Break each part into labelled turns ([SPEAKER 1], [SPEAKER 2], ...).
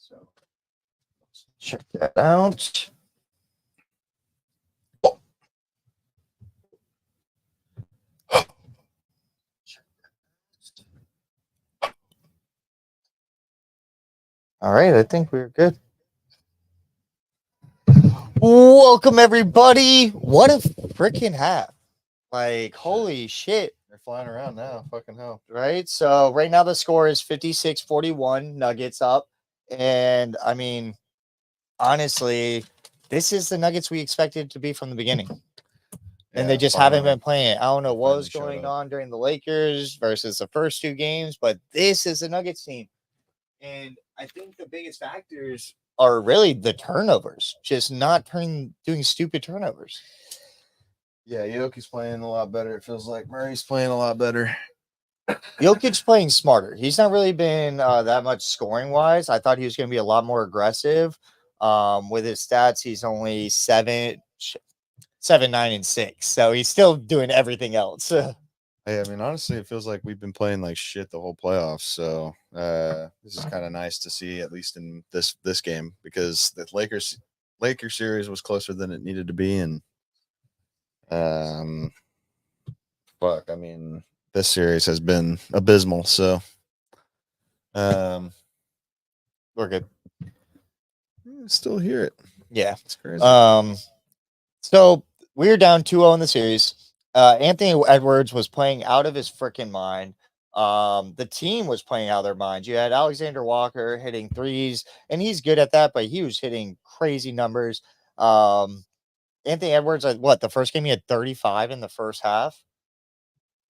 [SPEAKER 1] So let's check that out. Oh. All right, I think we're good. Welcome everybody. What a freaking half. Like, holy shit.
[SPEAKER 2] They're flying around now. Fucking hell.
[SPEAKER 1] Right? So right now the score is 56-41, Nuggets up. And I mean, honestly, this is the Nuggets we expected to be from the beginning. And they just haven't been playing. I don't know what was going on during the Lakers versus the first two games, but this is the Nuggets team. And I think the biggest factors are really the turnovers, just not doing stupid turnovers.
[SPEAKER 2] Yeah, Jokic's playing a lot better. It feels like Murray's playing a lot better.
[SPEAKER 1] Jokic's playing smarter. He's not really been that much scoring wise. I thought he was going to be a lot more aggressive. With his stats, he's only 7, 9, and 6. So he's still doing everything else.
[SPEAKER 2] Hey, I mean, honestly, it feels like we've been playing like shit the whole playoffs. So this is kind of nice to see, at least in this game, because the Lakers series was closer than it needed to be, and fuck, I mean, this series has been abysmal. So
[SPEAKER 1] we're good.
[SPEAKER 2] Still hear it.
[SPEAKER 1] Yeah,
[SPEAKER 2] it's crazy.
[SPEAKER 1] So we're down 2-0 in the series. Anthony Edwards was playing out of his freaking mind. The team was playing out of their minds. You had Alexander Walker hitting threes, and he's good at that, but he was hitting crazy numbers. Anthony Edwards, the first game he had 35 in the first half.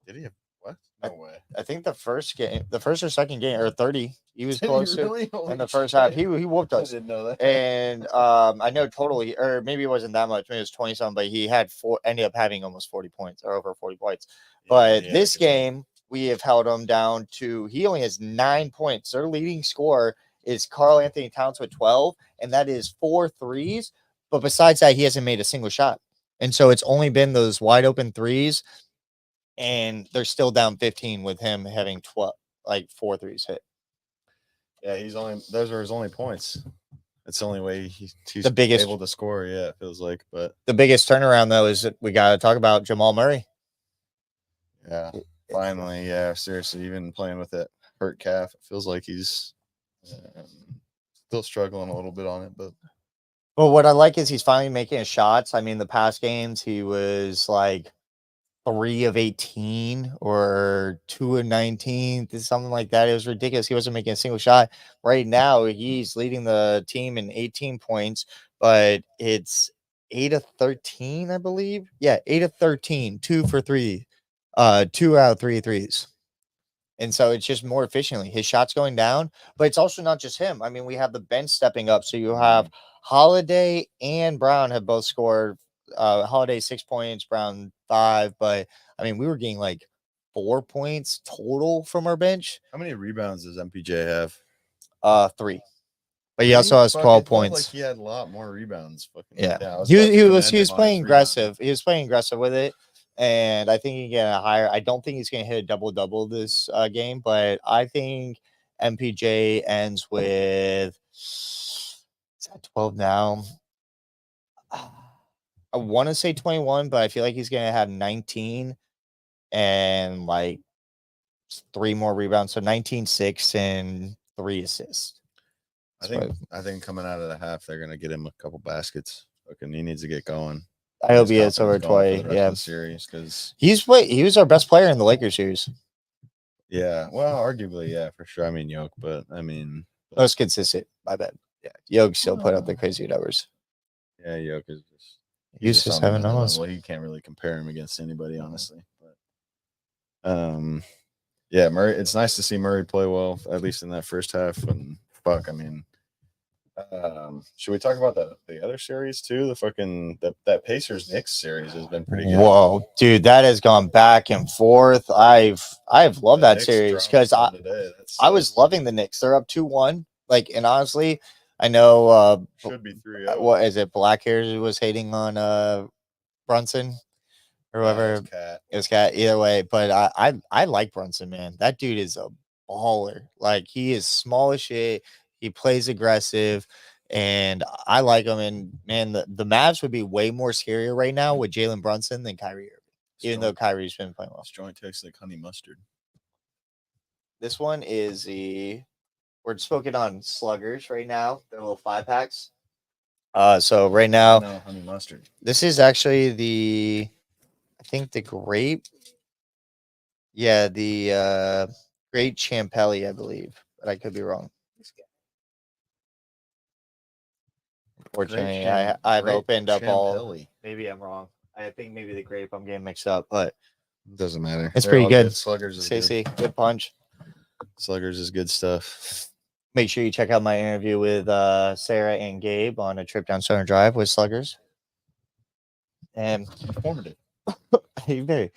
[SPEAKER 2] Did he have what? No way.
[SPEAKER 1] I think the first or second game, or 30, he was close to in the first half. He whooped us.
[SPEAKER 2] I didn't know that.
[SPEAKER 1] And I know totally, or maybe it wasn't that much. Maybe it was 20 something, but he had ended up having almost 40 points or over 40 points. But this game, we have held him down to, he only has 9 points. Their leading scorer is Karl Anthony Towns with 12, and that is 4 threes. But besides that, he hasn't made a single shot. And so it's only been those wide open threes. And they're still down 15 with him having 4 threes hit.
[SPEAKER 2] Yeah, those are his only points. That's the only way he's
[SPEAKER 1] the biggest
[SPEAKER 2] able to score. Yeah, it feels like. But
[SPEAKER 1] the biggest turnaround though is that we got to talk about Jamal Murray.
[SPEAKER 2] Yeah, finally. Yeah, seriously, even playing with that hurt calf, it feels like he's still struggling a little bit on it. But
[SPEAKER 1] what I like is he's finally making his shots. I mean, the past games he was like 3 of 18 or 2 of 19, something like that. It was ridiculous. He wasn't making a single shot. Right now, he's leading the team in 18 points, but it's 8 of 13, I believe. Yeah, 8 of 13, 2 for 3, 2 out of 3 threes. And so it's just more efficiently. His shot's going down, but it's also not just him. I mean, we have the bench stepping up. So you have Holiday and Brown have both scored. Holiday 6 points, Brown 5. But I mean, we were getting like 4 points total from our bench.
[SPEAKER 2] How many rebounds does MPJ have?
[SPEAKER 1] 3. But he also has 12 points.
[SPEAKER 2] Like he had a lot more rebounds.
[SPEAKER 1] Yeah, he was playing aggressive. He was playing aggressive with it. And I think he can get a higher. I don't think he's going to hit a double-double this game, but I think MPJ ends with 12 now. I want to say 21, but I feel like he's going to have 19 and like 3 more rebounds. So 19, 6, and 3 assists.
[SPEAKER 2] I think coming out of the half, they're going to get him a couple baskets. Okay, he needs to get going.
[SPEAKER 1] I hope he hits over 20. Yeah,
[SPEAKER 2] series because
[SPEAKER 1] he was our best player in the Lakers series.
[SPEAKER 2] Yeah, well, arguably, yeah, for sure. I mean, Yoke, but I mean,
[SPEAKER 1] most consistent. My bad. Yeah, Yoke still put up the crazy numbers.
[SPEAKER 2] Yeah, Yoke is
[SPEAKER 1] he's just having numbers.
[SPEAKER 2] Well, you can't really compare him against anybody, honestly. But yeah, Murray. It's nice to see Murray play well, at least in that first half. And fuck, I mean. Should we talk about the other series too? That Pacers Knicks series has been pretty good.
[SPEAKER 1] Whoa, dude, that has gone back and forth. I've loved that series because I was loving the Knicks. They're up 2-1. Like, and honestly, I know
[SPEAKER 2] should be 3-0.
[SPEAKER 1] What is it? Black Hairs was hating on Brunson or whoever.
[SPEAKER 2] It
[SPEAKER 1] was Cat. Either way, but I like Brunson, man. That dude is a baller. Like, he is small as shit. He plays aggressive, and I like him. And man, the Mavs would be way more scarier right now with Jalen Brunson than Kyrie Irving, even though Kyrie's been playing well.
[SPEAKER 2] This joint tastes like honey mustard.
[SPEAKER 1] This one is we're smoking on Sluggers right now. They're little 5-packs. So right now,
[SPEAKER 2] No honey mustard.
[SPEAKER 1] this is actually I think the grape. Yeah, the Great Champelli, I believe, but I could be wrong. Unfortunately, I've opened up all. Maybe I'm wrong. I think maybe the grape I'm getting mixed up, but
[SPEAKER 2] doesn't matter.
[SPEAKER 1] It's pretty good.
[SPEAKER 2] Sluggers is
[SPEAKER 1] Stacy, good punch.
[SPEAKER 2] Sluggers is good stuff.
[SPEAKER 1] Make sure you check out my interview with Sarah and Gabe on a trip down Southern Drive with Sluggers. And
[SPEAKER 2] Informative.
[SPEAKER 1] very.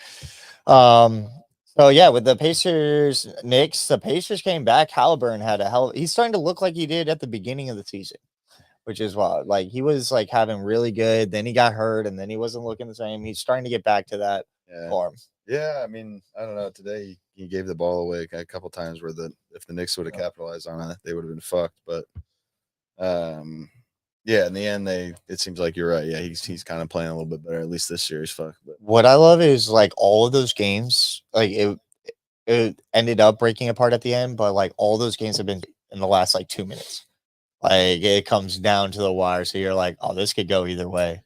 [SPEAKER 1] So yeah, with the Pacers, Knicks, the Pacers came back. Halliburton had a hell. He's starting to look like he did at the beginning of the season, which is wild. Like he was like having really good. Then he got hurt, and then he wasn't looking the same. He's starting to get back to that form.
[SPEAKER 2] Yeah, I mean, I don't know. Today he gave the ball away a couple times where if the Knicks would have capitalized on it, they would have been fucked. But yeah, in the end, it seems like you're right. Yeah, he's kind of playing a little bit better, at least this series. Fuck. But
[SPEAKER 1] what I love is like all of those games, like it ended up breaking apart at the end, but like all those games have been in the last like 2 minutes. Like it comes down to the wire, so you're like, oh, this could go either way.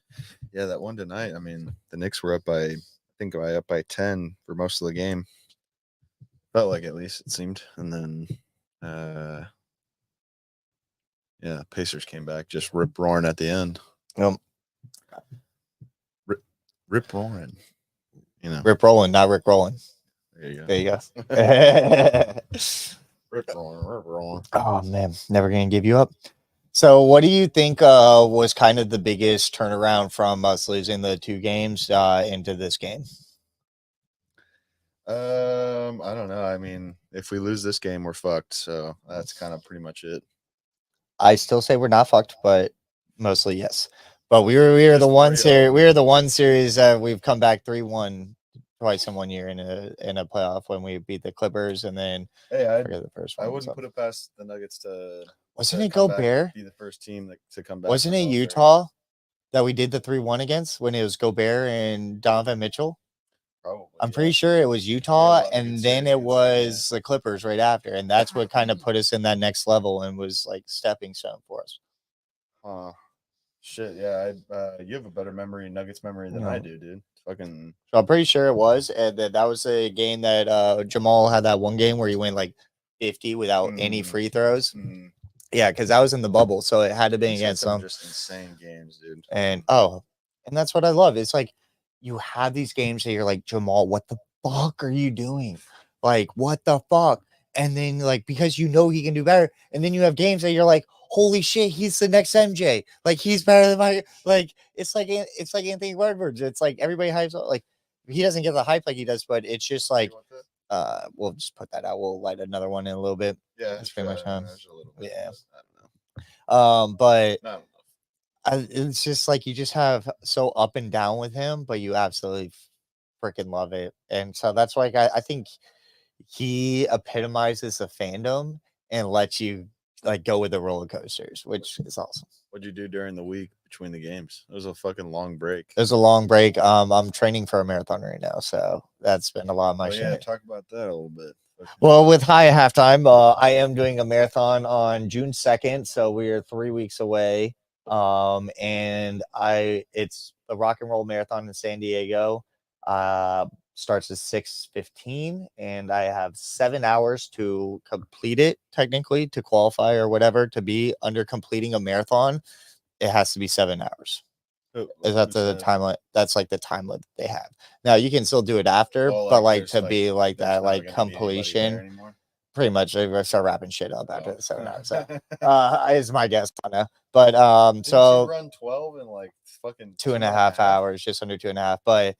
[SPEAKER 2] Yeah, that one tonight. I mean, the Knicks were up by 10 for most of the game. Felt like at least it seemed, and then yeah, Pacers came back, just rip roaring at the end. Rip roaring. You know,
[SPEAKER 1] Rip rolling, not Rick rolling.
[SPEAKER 2] There you go.
[SPEAKER 1] There you go.
[SPEAKER 2] Rip roaring.
[SPEAKER 1] Oh man, never gonna give you up. So, what do you think was kind of the biggest turnaround from us losing the 2 games into this game?
[SPEAKER 2] I don't know. I mean, if we lose this game, we're fucked. So that's kind of pretty much it.
[SPEAKER 1] I still say we're not fucked, but mostly yes. But we were the one series. We were the one series that we've come back 3-1 twice in 1 year in a playoff when we beat the Clippers, and then
[SPEAKER 2] I
[SPEAKER 1] forget the first one.
[SPEAKER 2] I wouldn't put it past the Nuggets to.
[SPEAKER 1] Wasn't it Gobert?
[SPEAKER 2] Be the first team to come back.
[SPEAKER 1] Wasn't it Utah that we did the 3-1 against when it was Gobert and Donovan Mitchell?
[SPEAKER 2] Probably,
[SPEAKER 1] I'm pretty sure it was Utah, and then it was the Clippers right after, and that's what kind of put us in that next level and was like stepping stone for us.
[SPEAKER 2] Shit, yeah. You have a better Nuggets memory than I do, dude. Fucking.
[SPEAKER 1] So I'm pretty sure it was, and that was a game that Jamal had that one game where he went like 50 without any free throws. Yeah, because that was in the bubble, so it had to be against some
[SPEAKER 2] just insane games, dude.
[SPEAKER 1] And that's what I love. It's like you have these games that you're like, Jamal, what the fuck are you doing? Like, what the fuck? And then like because you know he can do better, and then you have games that you're like, holy shit, he's the next MJ. Like he's better than my like. It's like Anthony Edwards. It's like everybody hypes up. Like he doesn't get the hype like he does, but it's just like. We'll just put that out. We'll light another one in a little bit.
[SPEAKER 2] Yeah,
[SPEAKER 1] that's pretty much time. Yeah.
[SPEAKER 2] I don't know.
[SPEAKER 1] But it's just like you just have so up and down with him, but you absolutely freaking love it. And so that's why I think he epitomizes the fandom and lets you like go with the roller coasters, which is awesome.
[SPEAKER 2] What'd you do during the week between the games? It was a fucking long break.
[SPEAKER 1] It was a long break. I'm training for a marathon right now, so that's been a lot of my shit.
[SPEAKER 2] Yeah, talk about that a little bit.
[SPEAKER 1] Well, with High at Halftime, I am doing a marathon on June 2nd, so we are 3 weeks away. And it's the Rock and Roll Marathon in San Diego. Starts at 6:15, and I have 7 hours to complete it, technically, to qualify or whatever, to be under completing a marathon. It has to be 7 hours. Is that the time limit? That's like the time limit they have. Now you can still do it after, but like to be like that, like completion. Pretty much, I start wrapping shit up after the 7 hours. So, is my guess on it. But so
[SPEAKER 2] you run 12 in like fucking
[SPEAKER 1] 2.5 hours, just under 2.5. But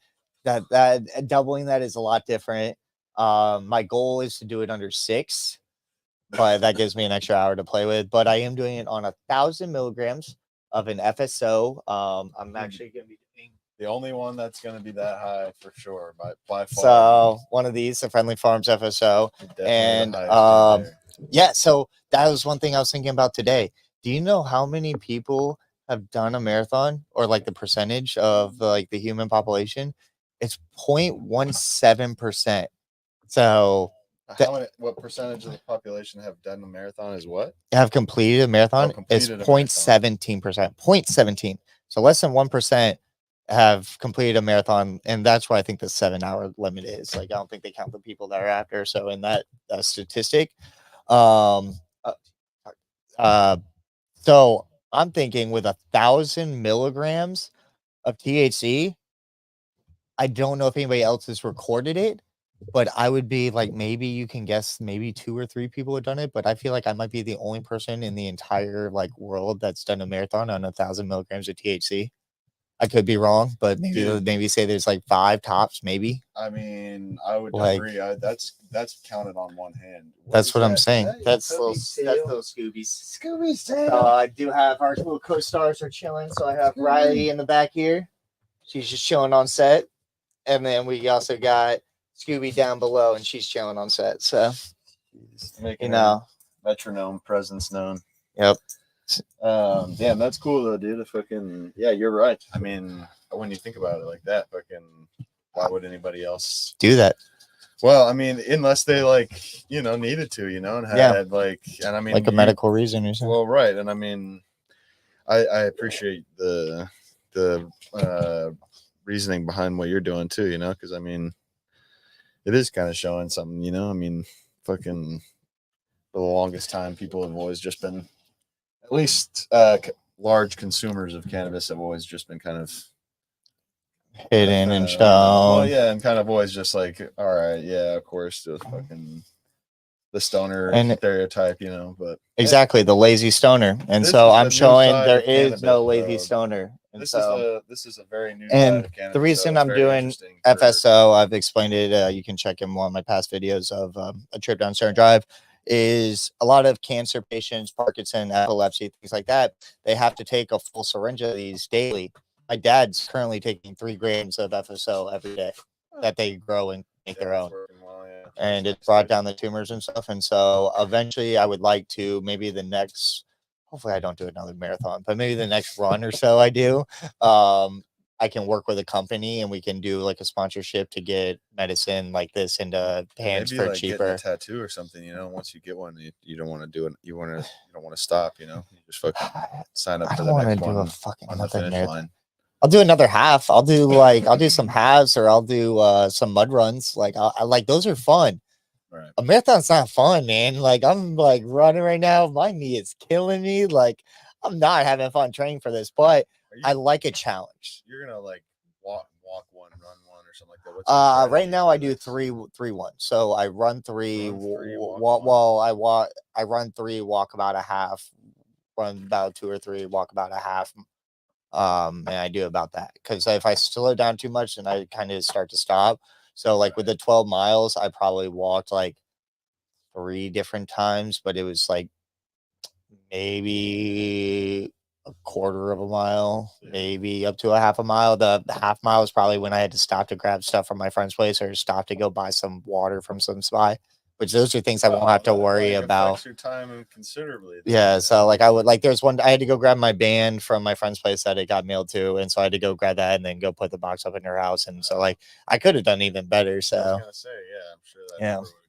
[SPEAKER 1] that doubling that is a lot different. My goal is to do it under 6, but that gives me an extra hour to play with. But I am doing it on 1,000 milligrams of an FSO. I'm actually going to be doing
[SPEAKER 2] the only one that's going to be that high for sure by far.
[SPEAKER 1] So one of these, the Friendly Farms FSO, and Yeah, so that was one thing I was thinking about today. Do you know how many people have done a marathon, or like the percentage of like the human population? It's 0.17%. So that
[SPEAKER 2] What percentage of the population have done a marathon is what?
[SPEAKER 1] have completed a marathon is
[SPEAKER 2] completed a marathon.
[SPEAKER 1] 0.17%. 0.17. So less than 1% have completed a marathon, and that's why I think the 7 hour limit is. Like, I don't think they count the people that are after. So in that statistic, um, uh, uh, so I'm thinking with 1,000 milligrams of THC, I don't know if anybody else has recorded it, but I would be like, maybe you can guess maybe 2 or 3 people have done it, but I feel like I might be the only person in the entire like world that's done a marathon on 1,000 milligrams of THC. I could be wrong, but
[SPEAKER 2] Dude.
[SPEAKER 1] maybe say there's like 5 tops, maybe.
[SPEAKER 2] I mean, I would
[SPEAKER 1] Like-
[SPEAKER 2] agree. That's counted on one hand.
[SPEAKER 1] That's what I'm
[SPEAKER 2] is
[SPEAKER 1] saying.
[SPEAKER 2] that?
[SPEAKER 1] That's little Scoobies. I do have our little co-stars are chilling. So I have Riley in the back here. She's just chilling on set. And then we also got Scooby down below, and she's chilling on set. So,
[SPEAKER 2] Making
[SPEAKER 1] you know,
[SPEAKER 2] metronome presence known.
[SPEAKER 1] Yep.
[SPEAKER 2] Damn, that's cool though, dude. Yeah, you're right. I mean, when you think about it like that, why would anybody else
[SPEAKER 1] do that?
[SPEAKER 2] Well, I mean, unless they needed to, and had and I mean,
[SPEAKER 1] like a medical reason or something.
[SPEAKER 2] Well, right, and I mean, I appreciate the reasoning behind what you're doing too, because I mean, it is kind of showing something, I mean, for the longest time, people have always just been, at least large consumers of cannabis have always just been kind of
[SPEAKER 1] hidden and shown.
[SPEAKER 2] Well, yeah, and kind of always just like, all right, yeah, of course, just the stoner
[SPEAKER 1] And
[SPEAKER 2] stereotype, but
[SPEAKER 1] exactly the lazy stoner. And so I'm showing there is no lazy stoner. And
[SPEAKER 2] this is a very new
[SPEAKER 1] and
[SPEAKER 2] side of cannabis,
[SPEAKER 1] the reason I'm doing FSO, I've explained it. You can check in one of my past videos of a trip down Stern Drive. Is a lot of cancer patients, Parkinson, epilepsy, things like that. They have to take a full syringe of these daily. My dad's currently taking 3 grams of FSO every day that they grow and make their own.
[SPEAKER 2] Well, yeah.
[SPEAKER 1] And it's brought down the tumors and stuff. And so eventually I would like to maybe hopefully I don't do another marathon, but maybe the next run or so I do. I can work with a company and we can do like a sponsorship to get medicine like this into hands
[SPEAKER 2] Maybe
[SPEAKER 1] for
[SPEAKER 2] like
[SPEAKER 1] cheaper.
[SPEAKER 2] Getting a tattoo or something, once you get one, you don't want to do it. You don't want to stop, you just fucking sign up for the next one on the finish line.
[SPEAKER 1] I'll do another half. I'll do some halves, or I'll do some mud runs. Like I like those are fun.
[SPEAKER 2] Right.
[SPEAKER 1] A marathon's not fun, man. Like I'm like running right now. My knee is killing me. Like I'm not having fun training for this, but I like a challenge.
[SPEAKER 2] You're gonna like walk one, run one, or something like that.
[SPEAKER 1] Right now I do 3-3-1. So I run 3, I run 3, walk about a half, run about 2 or 3, walk about a half. And I do about that because if I slow down too much, then I kind of start to stop. So like with the 12 miles, I probably walked like 3 different times, but it was like maybe a quarter of a mile, maybe up to a half a mile. The half mile is probably when I had to stop to grab stuff from my friend's place or stop to go buy some water from some spot. Which those are things I won't have to worry about.
[SPEAKER 2] Your time considerably.
[SPEAKER 1] Yeah, so like I would like there's one I had to go grab my band from my friend's place that it got mailed to, and so I had to go grab that and then go put the box up in her house, and so like I could have done even better. So
[SPEAKER 2] I was gonna say, yeah, I'm sure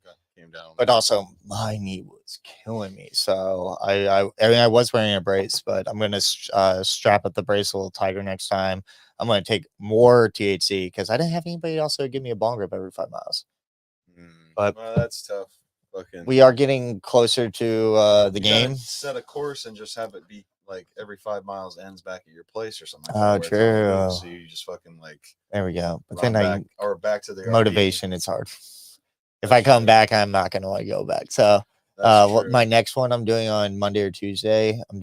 [SPEAKER 2] that came down.
[SPEAKER 1] But also my knee was killing me, so I mean I was wearing a brace, but I'm gonna strap up the brace a little tighter next time. I'm gonna take more THC because I didn't have anybody else give me a bong rip every 5 miles. But
[SPEAKER 2] that's tough.
[SPEAKER 1] We are getting closer to the game.
[SPEAKER 2] Set a course and just have it be like every 5 miles ends back at your place or something.
[SPEAKER 1] Oh, true.
[SPEAKER 2] So you just fucking like.
[SPEAKER 1] There we go. But then
[SPEAKER 2] back to the
[SPEAKER 1] motivation. It's hard. If I come back, I'm not gonna want to go back. So, my next one I'm doing on Monday or Tuesday. I'm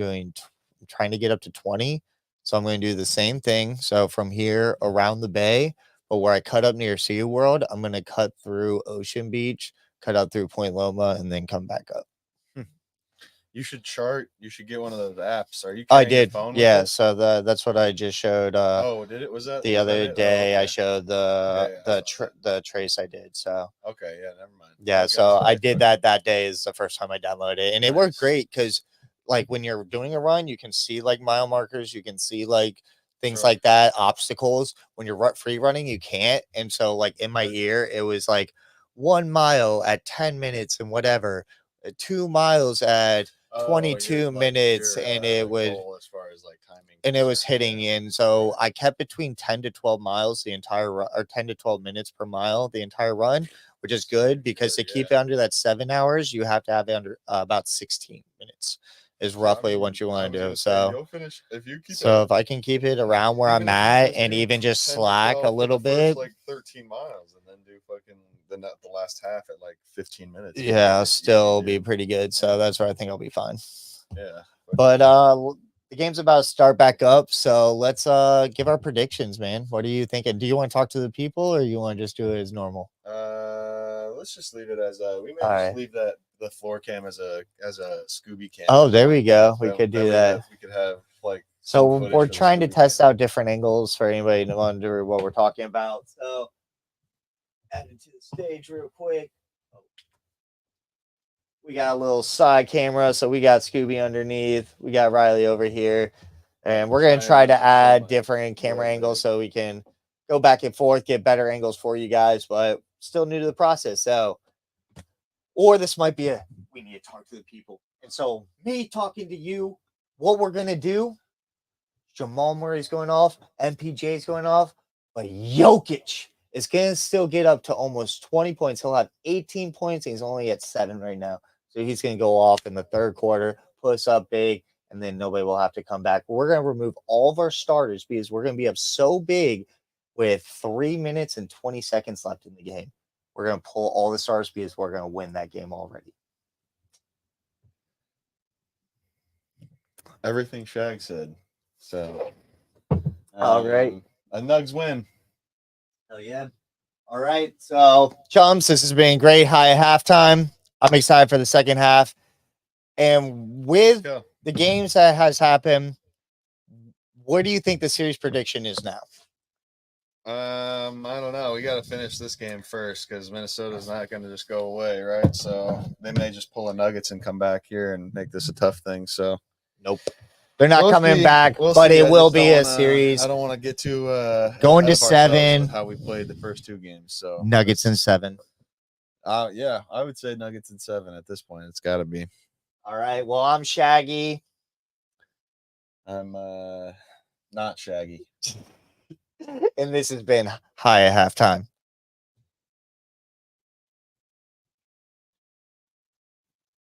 [SPEAKER 1] trying to get up to 20. So I'm going to do the same thing. So from here around the bay, but where I cut up near SeaWorld, I'm going to cut through Ocean Beach, cut out through Point Loma, and then come back up.
[SPEAKER 2] You should chart. You should get one of those apps. Are you?
[SPEAKER 1] I
[SPEAKER 2] Carrying your
[SPEAKER 1] did.
[SPEAKER 2] phone with
[SPEAKER 1] Yeah.
[SPEAKER 2] it?
[SPEAKER 1] So that's what I just showed.
[SPEAKER 2] Oh, did it? Was that
[SPEAKER 1] The
[SPEAKER 2] was that
[SPEAKER 1] other
[SPEAKER 2] it? Oh,
[SPEAKER 1] day I
[SPEAKER 2] okay.
[SPEAKER 1] showed
[SPEAKER 2] Okay,
[SPEAKER 1] the trace I did. So
[SPEAKER 2] Okay, yeah, never mind. I
[SPEAKER 1] yeah,
[SPEAKER 2] was gonna
[SPEAKER 1] so I
[SPEAKER 2] say,
[SPEAKER 1] did that day is the first time I downloaded it, and it worked
[SPEAKER 2] Nice.
[SPEAKER 1] great because like when you're doing a run, you can see like mile markers, you can see like things
[SPEAKER 2] Sure.
[SPEAKER 1] like that, obstacles. When you're free running, you can't. And so like in my ear, it was like 1 mile at 10 minutes and whatever, 2 miles at
[SPEAKER 2] Oh,
[SPEAKER 1] 22
[SPEAKER 2] your
[SPEAKER 1] minutes, and it would
[SPEAKER 2] goal as far as like timing
[SPEAKER 1] and it was
[SPEAKER 2] concerned,
[SPEAKER 1] hitting
[SPEAKER 2] yeah.
[SPEAKER 1] in. So I kept between 10 to 12 miles the entire run, or 10 to 12 minutes per mile the entire run, which is good because to
[SPEAKER 2] Good,
[SPEAKER 1] keep
[SPEAKER 2] yeah.
[SPEAKER 1] it under that 7 hours, you have to have it under about 16 minutes is roughly what you want to do. So
[SPEAKER 2] you'll finish if you keep
[SPEAKER 1] so
[SPEAKER 2] it.
[SPEAKER 1] if I can keep it around where
[SPEAKER 2] Even
[SPEAKER 1] I'm
[SPEAKER 2] if you
[SPEAKER 1] at
[SPEAKER 2] just
[SPEAKER 1] and
[SPEAKER 2] do
[SPEAKER 1] even just
[SPEAKER 2] 10 to
[SPEAKER 1] slack a
[SPEAKER 2] 12 for
[SPEAKER 1] little
[SPEAKER 2] the first,
[SPEAKER 1] bit,
[SPEAKER 2] like 13 miles, and then do fucking the last half at like 15 minutes.
[SPEAKER 1] yeah, I'll
[SPEAKER 2] It's easy,
[SPEAKER 1] still be
[SPEAKER 2] dude.
[SPEAKER 1] pretty good. So
[SPEAKER 2] Yeah.
[SPEAKER 1] that's where I think I'll be fine.
[SPEAKER 2] Yeah.
[SPEAKER 1] But the game's about to start back up, so let's give our predictions, man. What are you thinking? Do you want to talk to the people or you want to just do it as normal?
[SPEAKER 2] Let's just leave it as we may
[SPEAKER 1] All
[SPEAKER 2] just
[SPEAKER 1] right.
[SPEAKER 2] leave the floor cam as a Scooby cam.
[SPEAKER 1] Oh,
[SPEAKER 2] as
[SPEAKER 1] there
[SPEAKER 2] well.
[SPEAKER 1] we go.
[SPEAKER 2] Yeah,
[SPEAKER 1] We could do
[SPEAKER 2] way
[SPEAKER 1] that.
[SPEAKER 2] we could have like
[SPEAKER 1] So
[SPEAKER 2] some footage
[SPEAKER 1] we're
[SPEAKER 2] for the
[SPEAKER 1] trying to
[SPEAKER 2] Scooby
[SPEAKER 1] test
[SPEAKER 2] cam.
[SPEAKER 1] out different angles for anybody to wonder what we're talking about. So add it to the stage real quick. We got a little side camera, so we got Scooby underneath. We got Riley over here, and we're gonna try to add different camera angles so we can go back and forth, get better angles for you guys. But still new to the process, so or this might be we need to talk to the people, and so me talking to you, what we're gonna do. Jamal Murray's going off, MPJ's going off, but Jokic is going to still get up to almost 20 points. He'll have 18 points, and he's only at 7 right now. So he's going to go off in the third quarter, put us up big, and then nobody will have to come back. We're going to remove all of our starters because we're going to be up so big with 3 minutes and 20 seconds left in the game. We're going to pull all the stars because we're going to win that game already.
[SPEAKER 2] Everything Shag said. So,
[SPEAKER 1] all right.
[SPEAKER 2] A Nugs win.
[SPEAKER 1] Hell yeah. All right. So, chums, this has been great. High at halftime. I'm excited for the second half. And with the games that has happened, what do you think the series prediction is now?
[SPEAKER 2] I don't know. We got to finish this game first because Minnesota's not going to just go away, right? So they may just pull a Nuggets and come back here and make this a tough thing. So,
[SPEAKER 1] nope. They're not coming back, but it will be a series.
[SPEAKER 2] I don't want to get too
[SPEAKER 1] going to 7.
[SPEAKER 2] How we played the first 2 games. So
[SPEAKER 1] Nuggets in 7.
[SPEAKER 2] Yeah, I would say Nuggets in 7 at this point. It's got to be.
[SPEAKER 1] All right. Well, I'm Shaggy.
[SPEAKER 2] I'm not Shaggy.
[SPEAKER 1] And this has been High at Halftime.